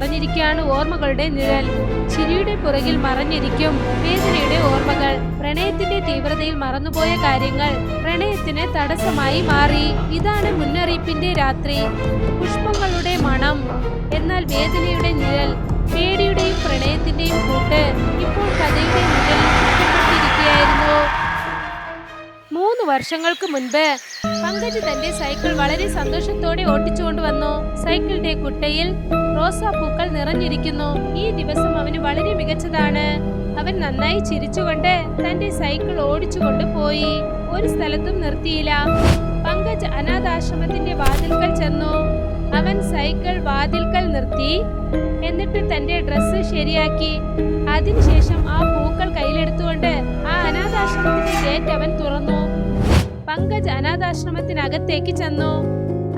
മറഞ്ഞിരിക്കുകയാണ് ഓർമ്മകളുടെ നിഴൽ. ചിരിയുടെ പുറകിൽ മറഞ്ഞിരിക്കും വേദനയുടെ ഓർമ്മകൾ. പ്രണയത്തിന്റെ തീവ്രതയിൽ മറന്നുപോയ കാര്യങ്ങൾ പ്രണയത്തിന് തടസ്സമായി മാറി. ഇതാണ് മുന്നറിയിപ്പിന്റെ രാത്രി. പുഷ്പങ്ങളുടെ മണം, എന്നാൽ വേദനയുടെ നിഴൽ. പേടിയുടെയും പ്രണയത്തിന്റെയും കൂട്ട് ഇപ്പോൾ കഥയുടെ നിഴലിൽ ചുറ്റപ്പെട്ടിരിക്കുകയായിരുന്നു. 3 വർഷങ്ങൾക്ക് മുൻപ് പങ്കജ് തന്റെ സൈക്കിൾ വളരെ സന്തോഷത്തോടെ ഓട്ടിച്ചുകൊണ്ടുവന്നു. സൈക്കിളിന്റെ കുട്ടയിൽ റോസാപ്പൂക്കൾ നിറഞ്ഞിരിക്കുന്നു. ഈ ദിവസം അവന് വളരെ മികച്ചതാണ്. അവൻ നന്നായി ചിരിച്ചുകൊണ്ട് തന്റെ സൈക്കിൾ ഓടിച്ചുകൊണ്ട് പോയി. ഒരു സ്ഥലത്തും നിർത്തിയില്ല. പങ്കജ് അനാഥാശ്രമത്തിന്റെ വാതിൽക്കൽ ചെന്നു. അവൻ സൈക്കിൾ വാതിൽക്കൽ നിർത്തി. എന്നിട്ട് തന്റെ ഡ്രസ്സ് ശരിയാക്കി. അതിനുശേഷം ആ പൂക്കൾ കയ്യിലെടുത്തുകൊണ്ട് ആ അനാഥാശ്രമത്തിന്റെ ഗേറ്റ് അവൻ തുറന്നു. പങ്കജ് അനാഥാശ്രമത്തിനകത്തേക്ക് ചെന്നു.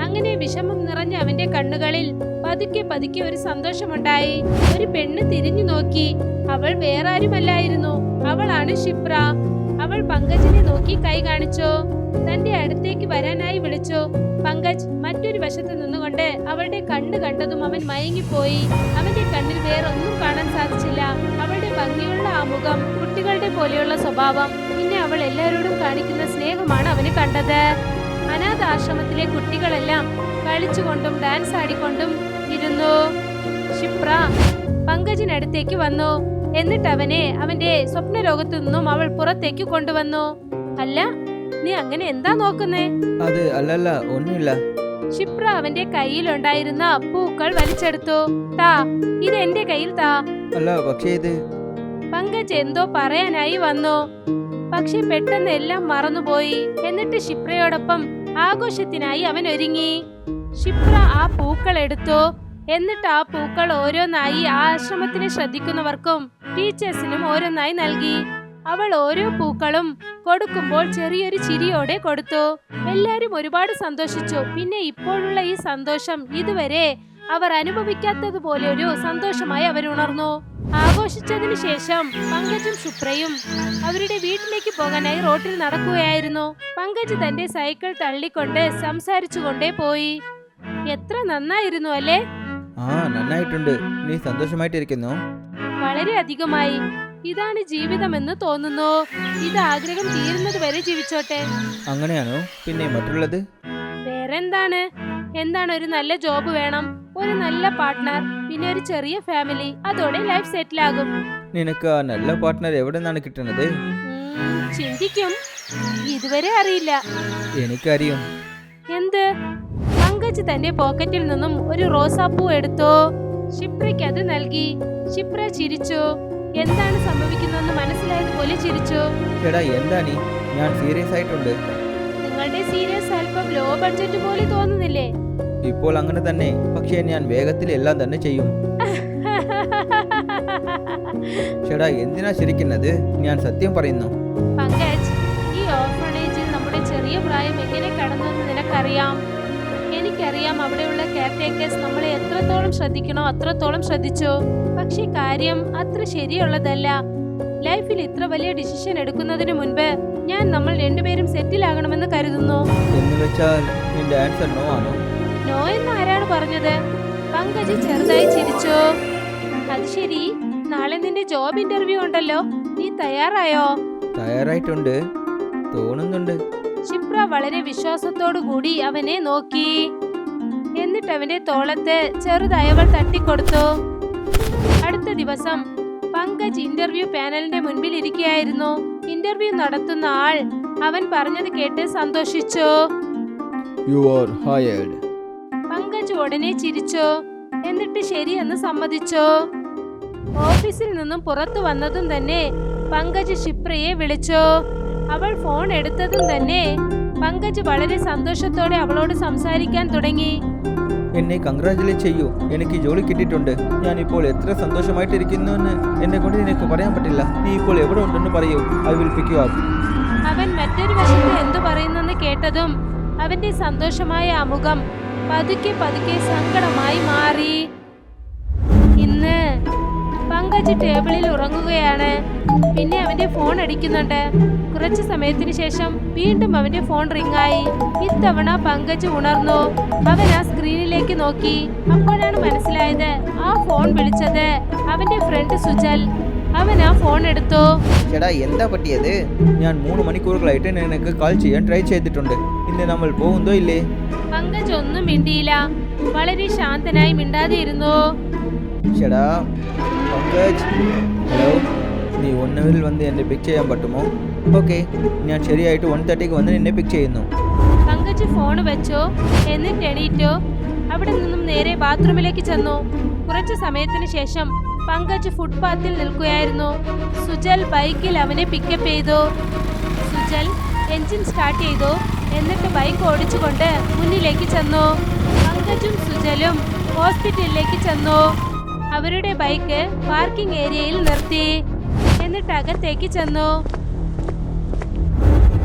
അങ്ങനെ വിഷമം നിറഞ്ഞ അവന്റെ കണ്ണുകളിൽ പതുക്കെ പതുക്കെ ഒരു സന്തോഷമുണ്ടായി. ഒരു പെണ്ണ് തിരിഞ്ഞു നോക്കി. അവൾ വേറെ ആരുമല്ലായിരുന്നു. അവളാണ് ക്ഷിപ്ര. അവൾ പങ്കജിനെ നോക്കി കൈ കാണിച്ചു. തന്റെ അടുത്തേക്ക് വരാനായി വിളിച്ചു. പങ്കജ് മറ്റൊരു വശത്ത് നിന്നുകൊണ്ട് അവളുടെ കണ്ണ് കണ്ടതും അവൻ മയങ്ങിപ്പോയി. അവന്റെ കണ്ണിൽ വേറെ ഒന്നും കാണാൻ സാധിച്ചില്ല. അവളുടെ ഭംഗിയുള്ള ആ മുഖം, കുട്ടികളുടെ പോലെയുള്ള സ്വഭാവം, പിന്നെ അവൾ എല്ലാവരോടും കാണിക്കുന്ന സ്നേഹമാണ് അവന് കണ്ടത്. അനാഥാശ്രമത്തിലെ കുട്ടികളെല്ലാം കളിച്ചുകൊണ്ടും ഡാൻസ് ആടിക്കൊണ്ടും ഇരുന്നു. ക്ഷിപ്ര പങ്കജിനടുത്തേക്ക് വന്നു. എന്നിട്ട് അവനെ അവന്റെ സ്വപ്നലോകത്തു നിന്നും അവൾ പുറത്തേക്ക് കൊണ്ടുവന്നു. അല്ല, നീ അങ്ങനെ എന്താ നോക്കുന്നേ? അത് അല്ലല്ല, ഒന്നുമില്ല. ക്ഷിപ്ര അവന്റെ കയ്യിലുണ്ടായിരുന്ന പൂക്കൾ വലിച്ചെടുത്തു. താ, ഇത് എന്റെ കയ്യിൽ താ. അല്ല, പക്ഷേ ഇത്. പങ്കജ് എന്തോ പറയാനായി വന്നു. പക്ഷെ പെട്ടെന്ന് എല്ലാം മറന്നുപോയി. എന്നിട്ട് ക്ഷിപ്രയോടൊപ്പം ആഘോഷത്തിനായി അവൻ ഒരുങ്ങി. ക്ഷിപ്ര ആ പൂക്കൾ എടുത്തു. എന്നിട്ട് ആ പൂക്കൾ ഓരോന്നായി ആ ആശ്രമത്തിനെ ശ്രദ്ധിക്കുന്നവർക്കും ടീച്ചേഴ്സിനും ഓരോന്നായി നൽകി. അവൾ ഓരോ പൂക്കളും കൊടുക്കുമ്പോൾ ചെറിയൊരു ചിരിയോടെ കൊടുത്തു. എല്ലാരും ഒരുപാട് സന്തോഷിച്ചു. പിന്നെ ഇപ്പോഴുള്ള ഈ സന്തോഷം ഇതുവരെ അവർ അനുഭവിക്കാത്തതുപോലെ ഒരു സന്തോഷമായി അവരുണർന്നു. ആഘോഷിച്ചതിനു ശേഷം പങ്കജും ക്ഷിപ്രയും അവരുടെ വീട്ടിലേക്ക് പോകാനായി റോട്ടിൽ നടക്കുകയായിരുന്നു. പങ്കജ് തന്റെ സൈക്കിൾ തള്ളിക്കൊണ്ട് സംസാരിച്ചുകൊണ്ടേ പോയി. എത്ര നന്നായിരുന്നു അല്ലേ? ആ, നന്നായിട്ടുണ്ട്. നീ സന്തോഷമായിട്ടിരിക്കുന്നു? വളരെ അധികമായി. ഇതാണ് ജീവിതമെന്ന് തോന്നുന്നു. ഇത് ആഗ്രഹം തീരുന്നത് വരെ ജീവിച്ചോട്ടെ. അങ്ങനെയാണോ? പിന്നെ മറ്റുള്ളത്? വേറെന്താണ്? എന്താണ്, ഒരു നല്ല ജോബ് വേണം, ഒരു നല്ല പാർട്ട്ണർ, പിന്നെ ഒരു ചെറിയ ഫാമിലി. അതോടെ ലൈഫ് സെറ്റിൽ ആകും. നിനക്ക് ആ നല്ല പാർട്ട്ണർ എവിടെ നിന്നാണ് കിട്ടുന്നത്? ചിന്തിക്കും. ഇതുവരെ അറിയില്ല. എനിക്കറിയും. എന്ത്? പങ്കജ് തന്റെ പോക്കറ്റിൽ നിന്നും ഒരു റോസാപ്പൂ എടുത്തു. ക്ഷിപ്രയ്ക്ക് അത് നൽകി. ക്ഷിപ്ര ചിരിച്ചു. എന്താണ് സംഭവിക്കുന്നതെന്ന് മനസ്സിലായതുപോലെ ചിരിച്ചു. എടാ, എന്താ നീ? ഞാൻ സീരിയസ് ആയിട്ടുണ്ട്. നിങ്ങളുടെ സീരിയസ് അല്പം ലോ ബഡ്ജറ്റ് പോലെ തോന്നുന്നില്ലേ? ഇപ്പോൾ അങ്ങനെ തന്നെ. പക്ഷേ ഞാൻ വേഗത്തിൽ എല്ലാം തന്നെ ചെയ്യും. ചേടാ, എന്തിനാ ചിരിക്കുന്നത്? ഞാൻ സത്യം പറയുന്നു. പങ്കജ്, ഈ ഓർഫണേജിൽ നമ്മുടെ ചെറിയ പ്രായം എങ്ങനെ കടന്നുവെന്ന് നിനക്കറിയാം. എനിക്കറിയാം. അവിടെയുള്ള കെയർടേക്കേഴ്സ് നമ്മളെ എത്രത്തോളം ശ്രദ്ധിക്കണോ അത്രത്തോളം ശ്രദ്ധിച്ചു. പക്ഷെ കാര്യം അത്ര ശരിയുള്ളതല്ല. ലൈഫിൽ ഇത്ര വലിയ ഡിസിഷൻ എടുക്കുന്നതിന് മുൻപ് നമ്മൾ രണ്ടുപേരും സെറ്റിൽ ആകണമെന്ന് കരുതുന്നു. എന്ന് വെച്ചാൽ നിന്റെ ആൻസർ നോ ആണോ? നോ എന്ന് ആരാണ് പറഞ്ഞത്? പങ്കജ് ചെറുതായി ചിരിച്ചു. അത് ശരി, നാളെ നിന്റെ ജോബ് ഇന്റർവ്യൂ ഉണ്ടല്ലോ. നീ തയ്യാറായോ? തയ്യാറായിട്ടുണ്ട് തോന്നുന്നുണ്ട്. ക്ഷിപ്ര വളരെ വിശ്വാസത്തോടു കൂടി അവനെ നോക്കി. എന്നിട്ട് അവന്റെ തോളത്ത് ചെറുതായി അവൾ തട്ടിക്കൊടുത്തു. അടുത്ത ദിവസം പങ്കജ് ഇന്റർവ്യൂ പാനലിന്റെ മുൻപിൽ ഇരിക്കുകയായിരുന്നു. ഇന്റർവ്യൂ നടത്തുന്ന ആൾ അവൻ പറഞ്ഞത് കേട്ട് സന്തോഷിച്ചു. You are hired. പങ്കജ് ഉടനെ ചിരിച്ചു. എന്നിട്ട് ശരിയെന്ന് സമ്മതിച്ചു. ഓഫീസിൽ നിന്നും പുറത്തു വന്നതും തന്നെ പങ്കജ് ക്ഷിപ്രയെ വിളിച്ചു. അവൾ ഫോൺ എടുത്തതും തന്നെ പങ്കജ് വളരെ സന്തോഷത്തോടെ അവളോട് സംസാരിക്കാൻ തുടങ്ങി. എന്നെ കൺഗ്രാജുലേറ്റ് ചെയ്യൂ. എനിക്ക് ജോലി കിട്ടിയിട്ടുണ്ട്. ഞാനിപ്പോൾ എത്ര സന്തോഷമായിട്ടിരിക്കുന്നു എന്ന് എന്നെ കൊണ്ട് നിനക്ക് പറയാൻ പറ്റില്ല. നീ ഇപ്പോൾ എവിടെ ഉണ്ടെന്ന് പറയൂ. I will pick U up. അവൻ മറ്റൊരു വശത്ത് എന്തു പറയുന്നെന്ന് കേട്ടതും അവന്റെ സന്തോഷമായ ആ മുഖം പതുക്കെ പതുക്കെ സങ്കടമായി മാറി. ഇന്ന് പങ്കജ് ടേബിളിൽ ഉറങ്ങുകയാണ്. പിന്നെ അവന്റെ ഫോൺ അടിക്കുന്നുണ്ട്. കുറച്ചു സമയത്തിന് ശേഷം വീണ്ടും അവന്റെ ഫോൺ റിങ്ങായി. ഇത്തവണ പങ്കജ് ഉണർന്നു. അവൻ ആ സ്ക്രീനിലേക്ക് നോക്കി. അപ്പോഴാണ് മനസ്സിലായത് ആ ഫോൺ വിളിച്ചത് അവന്റെ ഫ്രണ്ട് സുജൽ. അവൻ ആ ഫോൺ എടുത്തു. ചേട്ടാ എന്താ പറ്റിയത്? ഞാൻ 3 മണിക്കൂറുകളായിട്ട് നിനക്ക് കാൾ ചെയ്യാൻ ട്രൈ ചെയ്തിട്ടുണ്ട്. ഇന്ന് നമ്മൾ പോകുന്നോ ഇല്ലേ? പങ്കജ് ഒന്നും മിണ്ടിയില്ല. വളരെ ശാന്തനായി മിണ്ടാതെ ഇരുന്നു. ചേട്ടാ പങ്കജ്, ഹലോ, നീ 1 hour വന്ന് എന്നെ പിക്ക് ചെയ്യാൻ പറ്റുമോ? ഓക്കെ, ഞാൻ ശരിയായിട്ട് 1:30 വന്ന് നിന്നെ പിക്ക് ചെയ്യുന്നു. പങ്കജ് ഫോൺ വെച്ചു. എന്നിട്ട് എണീറ്റു. അവിടെ നിന്നും നേരെ ബാത്റൂമിലേക്ക് ചെന്നു. കുറച്ചു സമയത്തിന് ശേഷം പങ്കജ് ഫുട്പാത്തിൽ നിൽക്കുകയായിരുന്നു. സുജൽ ബൈക്കിൽ അവനെ പിക്കപ്പ് ചെയ്തു. സുജൽ എൻജിൻ സ്റ്റാർട്ട് ചെയ്തു. എന്നിട്ട് ബൈക്ക് ഓടിച്ചുകൊണ്ട് മുന്നിലേക്ക് ചെന്നു. പങ്കജും സുജലും ഹോസ്പിറ്റലിലേക്ക് ചെന്നു. അവരുടെ ബൈക്ക് പാർക്കിംഗ് ഏരിയയിൽ നിർത്തി. എന്നിട്ട് അകത്തേക്ക് ചെന്നു.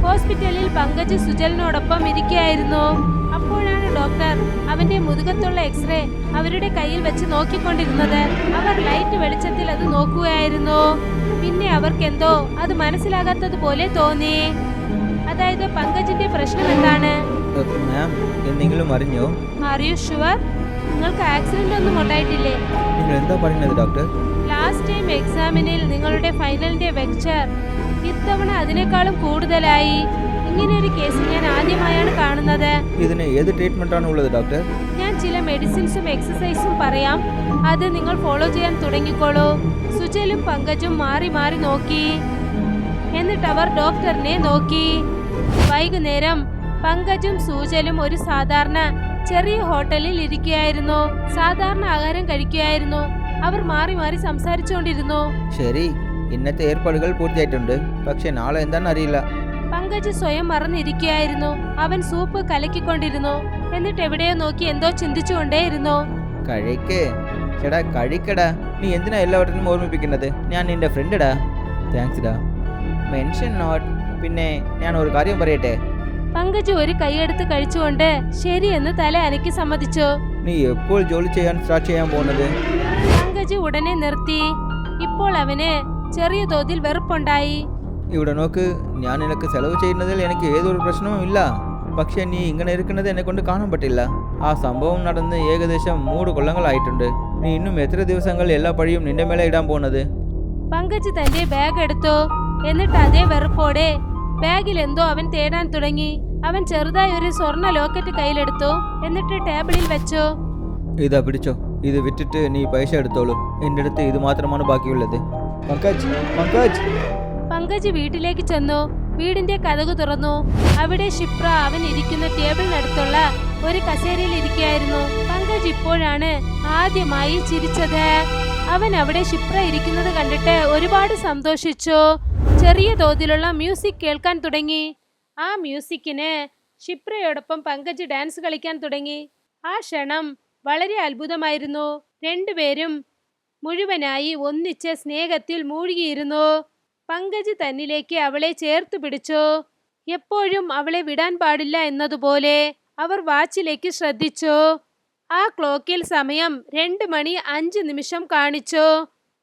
ഹോസ്പിറ്റലിൽ പങ്കജ് സുജലിനോടൊപ്പം ഇരിക്കുകയായിരുന്നു. അപ്പോഴാണ് ഡോക്ടർ അവന്റെ മുതുകത്തുള്ള എക്സ്റേ അവരുടെ കയ്യിൽ വെച്ച് നോക്കിക്കൊണ്ടിരുന്നത്. അവർ ലൈറ്റ് വെളിച്ചത്തിൽ അത് നോക്കുകയായിരുന്നു. പിന്നെ അവർക്കെന്തോ അത് മനസ്സിലാകാത്തതുപോലെ തോന്നി. അതായത് പങ്കജിന്റെ പ്രശ്നം എന്താണ്? മാം, എന്തെങ്കിലും അറിഞ്ഞോ? Are you sure? നിങ്ങൾക്ക് ആക്സിഡന്റ് ഒന്നും ഉണ്ടായിട്ടില്ലേ? നിങ്ങൾ എന്താ പറയുന്നത് ഡോക്ടർ? ലാസ്റ്റ് ടൈം എക്സാമിനിൽ നിങ്ങളുടെ ഫൈനലിന്റെ വെക്ചർ ഇത്തവണ അതിനേക്കാളും കൂടുതലായി. ഇങ്ങനെ ഒരു കേസ് ഞാൻ ആദ്യമായാണ് കാണുന്നത്. ഇതിന് ഏത് ട്രീറ്റ്മെന്റ് ആണ് ഉള്ളത് ഡോക്ടർ? ഞാൻ ചില മെഡിസിൻസും എക്സസൈസും പറയാം. അത് നിങ്ങൾ ഫോളോ ചെയ്യാൻ തുടങ്ങിക്കോളൂ. സുജലും പങ്കജും മാറി മാറി നോക്കി. എന്നിട്ട് അവർ ഡോക്ടറിനെ നോക്കി. വൈകുന്നേരം പങ്കജും സുജലും ഒരു സാധാരണ ചെറിയ ഹോട്ടലിൽ ഇരിക്കുകയായിരുന്നു. സാധാരണ ആഹാരം കഴിക്കുകയായിരുന്നു. അവർ മാറി മാറി സംസാരിച്ചുകൊണ്ടിരുന്നു. ശരി, ഇന്നത്തെ ഏർപ്പാടുകൾ പൂർത്തിയായിട്ടുണ്ട്. പക്ഷെ നാളെ എന്താണെന്ന് അറിയില്ല. പങ്കജ് സ്വയം മറന്നിരിക്കുകയായിരുന്നു. അവൻ സൂപ്പ് കലക്കിക്കൊണ്ടിരുന്നു. എന്നിട്ട് എവിടെയോ നോക്കി എന്തോ ചിന്തിച്ചുകൊണ്ടേയിരുന്നു. കഴിക്ക് ചേടാ, കഴിക്കടാ. നീ എന്തിനാ എല്ലാവരും ഓർമ്മിപ്പിക്കുന്നത്? ഞാൻ നിന്റെ ഫ്രണ്ടടാ. താങ്ക്സ് ഡാ. Mention not. പിന്നെ ഞാൻ ഒരു കാര്യം പറയട്ടെ? പങ്കജ് ഒരു കൈയെടുത്ത് കഴിച്ചുകൊണ്ട് ശരിയെന്ന് തല അനക്കി സമ്മതിച്ചു. നീ എപ്പോൾ ജോലി ചെയ്യാൻ സ്റ്റാർട്ട് ചെയ്യാൻ പോകുന്നത്? പങ്കജ് ഉടനെ നിർത്തി. ഇപ്പോൾ അവന് ചെറിയ തോതിൽ വെറുപ്പുണ്ടായി. ഇവിടെ നോക്ക്, ഞാൻ നിനക്ക് ചെലവ് ചെയ്യുന്നതിൽ എനിക്ക് ഏതൊരു പ്രശ്നവും ഇല്ല. പക്ഷെ നീ ഇങ്ങനെ ഇരിക്കുന്നത് എന്നെ കൊണ്ട് കാണാൻ പറ്റില്ല. ആ സംഭവം നടന്ന് ഏകദേശം 3 കൊല്ലങ്ങളായിട്ടുണ്ട്. നീ ഇന്നും എത്ര ദിവസങ്ങൾ എല്ലാ പഴിയും നിന്റെ മേലെ ഇടാൻ പോകുന്നത്? പങ്കജ് തന്റെ ബാഗ് എടുത്തു. എന്നിട്ട് അതേ വെറുപ്പോടെ ബാഗിൽ എന്തോ അവൻ തേടാൻ തുടങ്ങി. അവൻ ചെറുതായി ഒരു സ്വർണ്ണ ലോക്കറ്റ് കയ്യിലെടുത്തു. എന്നിട്ട് ടേബിളിൽ വെച്ചു. ഇതാ പിടിച്ചോ, ഇത് വിറ്റിട്ട് നീ പൈസ എടുത്തോളൂ. എൻ്റെ അടുത്ത് ഇത് മാത്രമാണ് ബാക്കിയുള്ളത്. പങ്കജ്, പങ്കജ്. പങ്കജ് വീട്ടിലേക്ക് ചെന്നു. വീടിന്റെ കതകു തുറന്നു. അവിടെ ക്ഷിപ്ര അവൻ ഇരിക്കുന്ന ടേബിളിനടുത്തുള്ള ഒരു കസേരയിൽ ഇരിക്കുകയായിരുന്നു. പങ്കജ് ഇപ്പോഴാണ് ആദ്യമായി ചിരിച്ചത്. അവൻ അവിടെ ക്ഷിപ്ര ഇരിക്കുന്നത് കണ്ടിട്ട് ഒരുപാട് സന്തോഷിച്ചു. ചെറിയ തോതിലുള്ള മ്യൂസിക് കേൾക്കാൻ തുടങ്ങി. ആ മ്യൂസിക്കിന് ക്ഷിപ്രയോടൊപ്പം പങ്കജ് ഡാൻസ് കളിക്കാൻ തുടങ്ങി. ആ ക്ഷണം വളരെ അത്ഭുതമായിരുന്നു. രണ്ടുപേരും മുഴുവനായി ഒന്നിച്ച് സ്നേഹത്തിൽ മൂழ்കിയിരുന്നു. പങ്കജ് തന്നിലേക്ക് അവളെ ചേർത്ത് പിടിച്ചു. എപ്പോഴും അവളെ വിടാൻ പാടില്ല എന്നതുപോലെ അവർ വാച്ചിലേക്ക് ശ്രദ്ധിച്ചു. ആ ക്ലോക്കിൽ സമയം 2:05 കാണിച്ചു.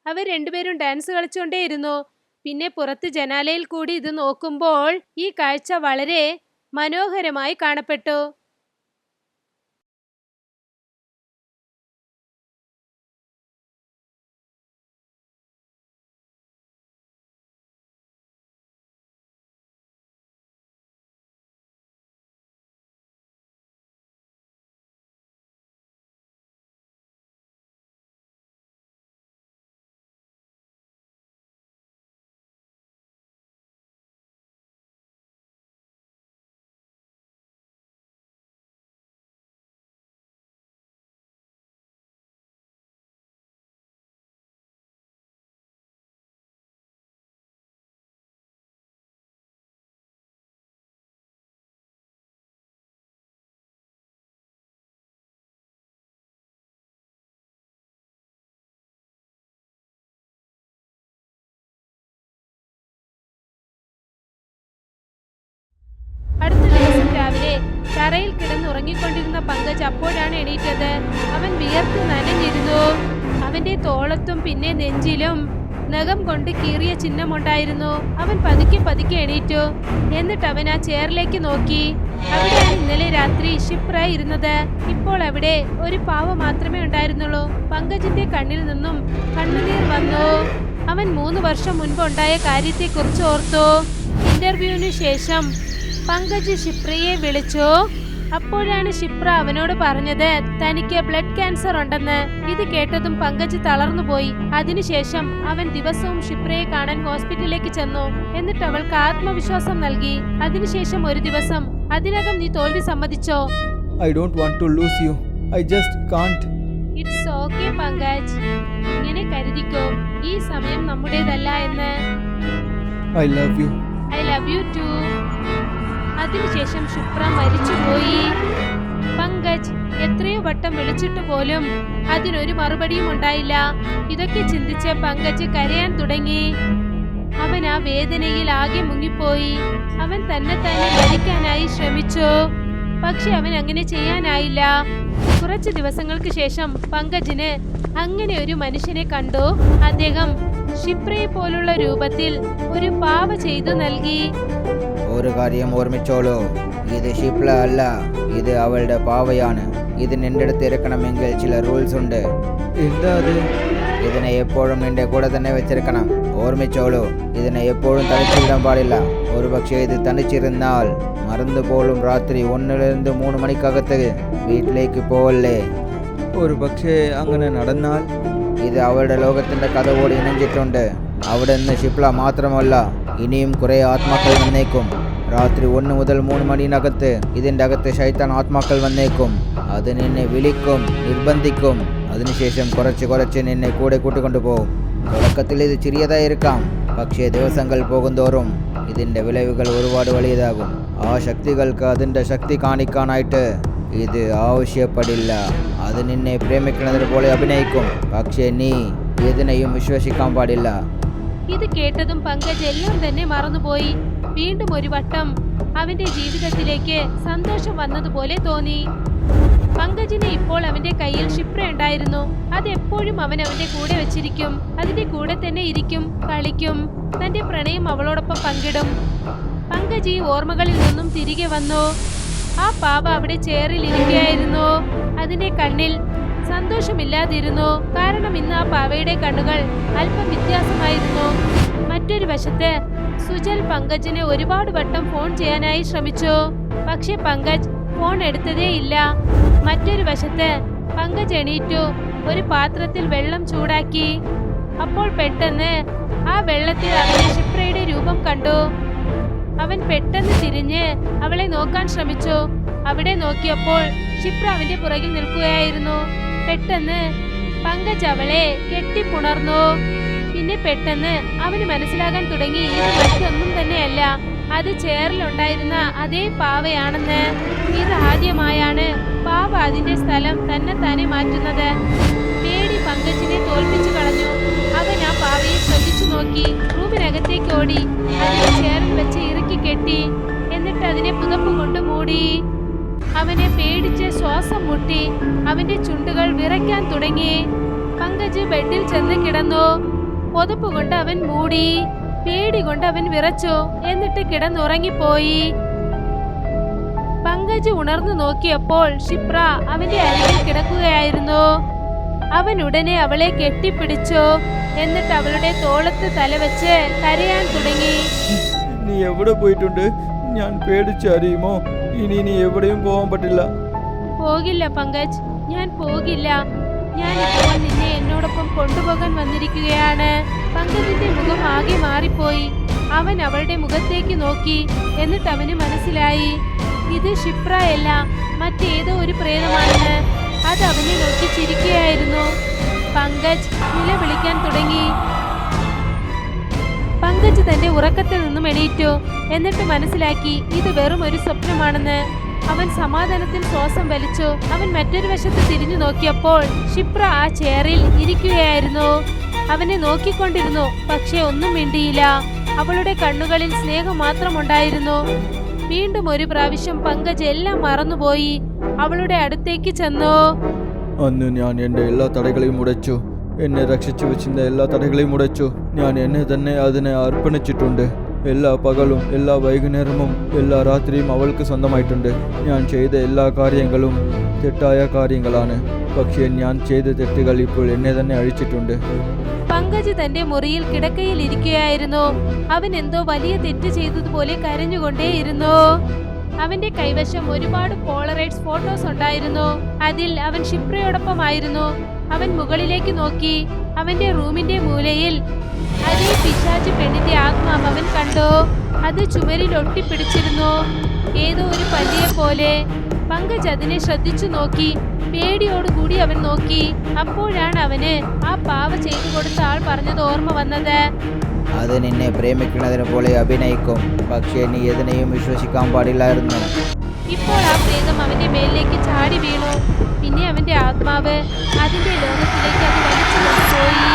അവർ രണ്ടുപേരും ഡാൻസ് കളിച്ചുകൊണ്ടേയിരുന്നു. പിന്നെ പുറത്ത് ജനാലയിൽ കൂടി ഇത് നോക്കുമ്പോൾ ഈ കാഴ്ച വളരെ മനോഹരമായി കാണപ്പെട്ടു. അടുത്ത ദിവസം രാവിലെ തറയിൽ കിടന്നുറങ്ങിക്കൊണ്ടിരുന്ന പങ്കജ് അപ്പോഴാണ് എണീറ്റത്. അവൻ വിയർത്ത് നനഞ്ഞിരുന്നു. അവന്റെ തോളത്തും പിന്നെ നെഞ്ചിലും നഖം കൊണ്ട് കീറിയ ചിഹ്നമുണ്ടായിരുന്നു. അവൻ പതുക്കെ പതുക്കെ എണീറ്റു. എന്നിട്ട് അവൻ ആ ചെയറിലേക്ക് നോക്കി. അവിടെയാണ് ഇന്നലെ രാത്രി ക്ഷിപ്ര ഇരുന്നത്. ഇപ്പോൾ അവിടെ ഒരു പാവ മാത്രമേ ഉണ്ടായിരുന്നുള്ളൂ. പങ്കജിന്റെ കണ്ണിൽ നിന്നും കണ്ണുനീർ വന്നു. അവൻ 3 വർഷം മുൻപ് ഉണ്ടായ കാര്യത്തെക്കുറിച്ച് ഓർത്തു. ഇന്റർവ്യൂവിന് ശേഷം പങ്കജ് ക്ഷിപ്രയെ വിളിച്ചു. അപ്പോഴാണ് ക്ഷിപ്ര അവനോട് പറഞ്ഞത് തനിക്ക് ബ്ലഡ് ക്യാൻസർ ഉണ്ടെന്ന്. ഇത് കേട്ടതും പങ്കജ് തളർന്നുപോയി. അതിനുശേഷം അവൻ ദിവസവും ക്ഷിപ്രയെ കാണാൻ ഹോസ്പിറ്റലിലേക്ക് ചെന്നു. എന്നിട്ട് അവൾക്ക് ആത്മവിശ്വാസം നൽകി. അതിനുശേഷം ഒരു ദിവസം, അതിനകം നീ തോൽവി സമ്മതിച്ചോ? I don't want to lose you. I just can't. It's okay Pankaj. ഇങ്ങനെ കരുതിക്കോ, ഈ സമയം നമ്മുടേതല്ല എന്ന്. I love you. I love you too. അതിനുശേഷം ക്ഷിപ്ര മരിച്ചുപോയി. പങ്കജ് എത്രയോ വട്ടം വിളിച്ചിട്ട് പോലും അതിനൊരു മറുപടിയും ഉണ്ടായില്ല. ഇതൊക്കെ ചിന്തിച്ച് പങ്കജ് കരയാൻ തുടങ്ങി. അവൻ ആ വേദനയിൽ ആകെ മുങ്ങിപ്പോയി. അവൻ തന്നെ മരിക്കാനായി ശ്രമിച്ചു. പക്ഷെ അവൻ അങ്ങനെ ചെയ്യാനായില്ല. കുറച്ച് ദിവസങ്ങൾക്ക് ശേഷം പങ്കജിന് അങ്ങനെ ഒരു മനുഷ്യനെ കണ്ടു. അദ്ദേഹം ക്ഷിപ്രയെ പോലുള്ള രൂപത്തിൽ ഒരു പാവ ചെയ്തു നൽകി. ഒരു കാര്യം ഓർമ്മിച്ചോളൂ, ഇത് ക്ഷിപ്ര അല്ല, ഇത് അവളുടെ പാവയാണ്. ഇത് നിന്റെ അടുത്ത് ഇറക്കണമെങ്കിൽ ചില റൂൾസ് ഉണ്ട്. എന്താ അത്? ഇതിനെ എപ്പോഴും നിന്റെ കൂടെ തന്നെ വെച്ചിരിക്കണം. ഓർമ്മിച്ചോളൂ, ഇതിനെ എപ്പോഴും തനിച്ചിടാൻ പാടില്ല. ഒരു പക്ഷേ ഇത് തനിച്ചിരുന്നാൽ മറന്നുപോലും രാത്രി 1-3 മണിക്കകത്ത് വീട്ടിലേക്ക് പോവല്ലേ. ഒരു പക്ഷേ അങ്ങനെ നടന്നാൽ? ഇത് അവളുടെ ലോകത്തിന്റെ കഥയോട് ഇണങ്ങിയിട്ടുണ്ട്. അവിടെ നിന്ന് ക്ഷിപ്ര മാത്രമല്ല, ഇനിയും കുറെ ആത്മാക്കൾ വന്നേക്കും. രാത്രി 1 മുതൽ 3 മണിനകത്ത് ഇതിൻ്റെ അകത്ത് ശൈത്താൻ ആത്മാക്കൾ വന്നേക്കും. അത് നിന്നെ വിളിക്കും, നിർബന്ധിക്കും. അതിനുശേഷം കുറച്ച് നിന്നെ കൂടെ കൂട്ടിക്കൊണ്ടുപോകും. തുടക്കത്തിൽ ഇത് ചെറിയതായിരിക്കാം, പക്ഷേ ദിവസങ്ങൾ പോകുന്തോറും ഇതിൻ്റെ വിളവുകൾ ഒരുപാട് വലിയതാകും. ആ ശക്തികൾക്ക് അതിൻ്റെ ശക്തി കാണിക്കാനായിട്ട് ഇത് ആവശ്യപ്പെടില്ല. അത് നിന്നെ പ്രേമിക്കുന്നത് പോലെ അഭിനയിക്കും. പക്ഷേ നീ ഇതിനെയും വിശ്വസിക്കാൻ പാടില്ല. ഇത് കേട്ടതും പങ്കജ് എല്ലാം തന്നെ മറന്നുപോയി. വീണ്ടും ഒരു വട്ടം അവന്റെ ജീവിതത്തിലേക്ക് സന്തോഷം വന്നതുപോലെ തോന്നി. പങ്കജിന് ഇപ്പോൾ അവന്റെ കയ്യിൽ ക്ഷിപ്ര ഉണ്ടായിരുന്നു. അതെപ്പോഴും അവൻ അവന്റെ കൂടെ വെച്ചിരിക്കും. അതിന്റെ കൂടെ തന്നെ ഇരിക്കും, കളിക്കും, തന്റെ പ്രണയം അവളോടൊപ്പം പങ്കിടും. പങ്കജ് ഈ ഓർമ്മകളിൽ നിന്നും തിരികെ വന്നു. ആ പാവ അവിടെ ചെയറിൽ ഇരിക്കുകയായിരുന്നു. അതിന്റെ കണ്ണിൽ സന്തോഷമില്ലാതിരുന്നു. കാരണം ഇന്ന് ആ പാവയുടെ കണ്ണുകൾ അല്പം വ്യത്യാസമായിരുന്നു. മറ്റൊരു വശത്ത് സുജൽ പങ്കജിന് ഒരുപാട് വട്ടം ഫോൺ ചെയ്യാനായി ശ്രമിച്ചു. പക്ഷെ പങ്കജ് ഫോൺ എടുത്തതേയില്ല. മറ്റൊരു വശത്ത് പങ്കജ് എണീറ്റു ഒരു പാത്രത്തിൽ വെള്ളം ചൂടാക്കി. അപ്പോൾ പെട്ടെന്ന് ആ വെള്ളത്തിൽ അവനെ ക്ഷിപ്രയുടെ രൂപം കണ്ടു. അവൻ പെട്ടെന്ന് തിരിഞ്ഞ് അവളെ നോക്കാൻ ശ്രമിച്ചു. അവിടെ നോക്കിയപ്പോൾ ക്ഷിപ്ര അവന്റെ പുറകിൽ നിൽക്കുകയായിരുന്നു. പെട്ടെന്ന് പങ്കജ് അവളെ കെട്ടിപ്പുണർന്നു. പിന്നെ പെട്ടെന്ന് അവന് മനസ്സിലാകാൻ തുടങ്ങി ഇത് മറ്റൊന്നും തന്നെയല്ല, അത് ചെയറിലുണ്ടായിരുന്ന അതേ പാവയാണെന്ന്. ഇത് ആദ്യമായാണ് പാവ അതിന്റെ സ്ഥലം തന്നെ മാറ്റുന്നത്. പേടി പങ്കജിനെ തോൽപ്പിച്ചു കളഞ്ഞു. അവൻ ആ പാവയെ ശ്രദ്ധിച്ചു നോക്കി. റൂമിനകത്തേക്ക് ഓടി അതിനെ ചെയറിൽ വെച്ച് ഇറുക്കി കെട്ടി. എന്നിട്ട് അതിനെ പുതപ്പ് കൊണ്ട് മൂടി. അവനെ പേടിച്ച് ശ്വാസം മുട്ടി. അവന്റെ ചുണ്ടുകൾ വിറയ്ക്കാൻ തുടങ്ങി. പങ്കജ് ബെഡിൽ ചെന്ന് കിടന്നു. പുതപ്പ് കൊണ്ട് അവൻ മൂടി. പേടി കൊണ്ട് അവൻ വിറച്ചു. എന്നിട്ട് കിടന്നുറങ്ങിപ്പോയി. പങ്കജ് ഉണർന്നു നോക്കിയപ്പോൾ ക്ഷിപ്ര അവന്റെ അരികിൽ കിടക്കുകയായിരുന്നു. അവൻ ഉടനെ അവളെ കെട്ടിപ്പിടിച്ചു. എന്നിട്ട് അവളുടെ തോളത്ത് തലവെച്ച് കരയാൻ തുടങ്ങി. നീ എവിടെ പോയിട്ടുണ്ട്? ഞാൻ പേടിച്ചറിയുമോ? ഇനി നീ എവിടെയും പോകാൻ പറ്റില്ല. പോകില്ല പങ്കജ്, ഞാൻ പോകില്ല. ഞാൻ ഇപ്പോൾ നിന്നെ എന്നോടൊപ്പം കൊണ്ടുപോകാൻ വന്നിരിക്കുകയാണ്. പങ്കജിന്റെ മുഖം ആകെ മാറിപ്പോയി. അവൻ അവളുടെ മുഖത്തേക്ക് നോക്കി. എന്നിട്ട് അവന് മനസ്സിലായി ഇത് ക്ഷിപ്രയല്ല, മറ്റേതോ ഒരു പ്രേതമാണെന്ന്. അത് അവനെ നോക്കി ചിരിക്കുകയായിരുന്നു. പങ്കജ് നിലവിളിക്കാൻ തുടങ്ങി. പങ്കജ് തന്റെ ഉറക്കത്തിൽ നിന്നും എണീറ്റു. എന്നിട്ട് മനസ്സിലാക്കി ഇത് വെറും ഒരു സ്വപ്നമാണെന്ന്. അവൻ സമാധാനത്തിൽ ശ്വാസം വലിച്ചു. അവൻ മറ്റൊരു വശത്ത് തിരിഞ്ഞു നോക്കിയപ്പോൾ ക്ഷിപ്ര ആ ചെയറിൽ ഇരിക്കുകയായിരുന്നു. അവനെ നോക്കിക്കൊണ്ടിരുന്നു. പക്ഷെ ഒന്നും മിണ്ടിയില്ല. അവളുടെ കണ്ണുകളിൽ സ്നേഹം മാത്രമുണ്ടായിരുന്നു. വീണ്ടും ഒരു പ്രാവശ്യം പങ്കജ് എല്ലാം മറന്നുപോയി. അവളുടെ അടുത്തേക്ക് ചെന്നു. അന്ന് ഞാൻ എൻ്റെ എല്ലാ തടകളെയും ഉടച്ചു. എന്നെ രക്ഷിച്ചു വെച്ചിരുന്ന എല്ലാ തടകളെയും ഉടച്ചു. ഞാൻ എന്നെ തന്നെ അതിനെ അർപ്പണിച്ചിട്ടുണ്ട്. എല്ലാ പകലും എല്ലാ വൈകുന്നേരവും എല്ലാ രാത്രിയും അവൾക്ക് സ്വന്തമായിട്ടുണ്ട്. ഞാൻ ചെയ്ത എല്ലാ കാര്യങ്ങളും തെറ്റായ കാര്യങ്ങളാണ്. പക്ഷേ ഞാൻ ചെയ്ത തെറ്റുകൾ ഇപ്പോൾ എന്നെ തന്നെ അഴിച്ചിട്ടുണ്ട്. പങ്കജ് തന്റെ മുറിയിൽ കിടക്കയിൽ ഇരിക്കുകയായിരുന്നു. അവൻ എന്തോ വലിയ തെറ്റ് ചെയ്തതുപോലെ കരഞ്ഞുകൊണ്ടേയിരുന്നു. അവന്റെ കൈവശം ഒരുപാട് പോളറൈഡ്സ് ഫോട്ടോസ് ഉണ്ടായിരുന്നു. അതിൽ അവൻ ക്ഷിപ്രയോടൊപ്പമായിരുന്നു. അവൻ മുകളിലേക്ക് നോക്കി. അവന്റെ റൂമിന്റെ മൂലയിൽ അതേ പിശാച് പെണ്ണിന്റെ ആത്മാവ് അവൻ കണ്ടു. അത് ചുമരിൽ ഒട്ടിപ്പിടിച്ചിരുന്നു, ഏതോ ഒരു പല്ലിയെ പോലെ. പങ്കജ് അതിനെ ശ്രദ്ധിച്ചു നോക്കി. പേടിയോടുകൂടി അവൻ നോക്കി. അപ്പോഴാണ് അവന് ആ പാവ ചെയ്തു കൊടുത്ത ആൾ പറഞ്ഞത് ഓർമ്മ വന്നത്. അത് നിന്നെ പ്രേമിക്കുന്നതിനെ പോലെ അഭിനയിക്കും, പക്ഷേ നീ എതിനെയും വിശ്വസിക്കാൻ പാടില്ലായിരുന്നു. ഇപ്പോൾ ആ പ്രേതം അവന്റെ മേലിലേക്ക് ചാടി വീണു. പിന്നെ അവന്റെ ആത്മാവ് അതിന്റെ ലോകത്തിലേക്ക് അത് വലിച്ചു കൊണ്ടുപോയി.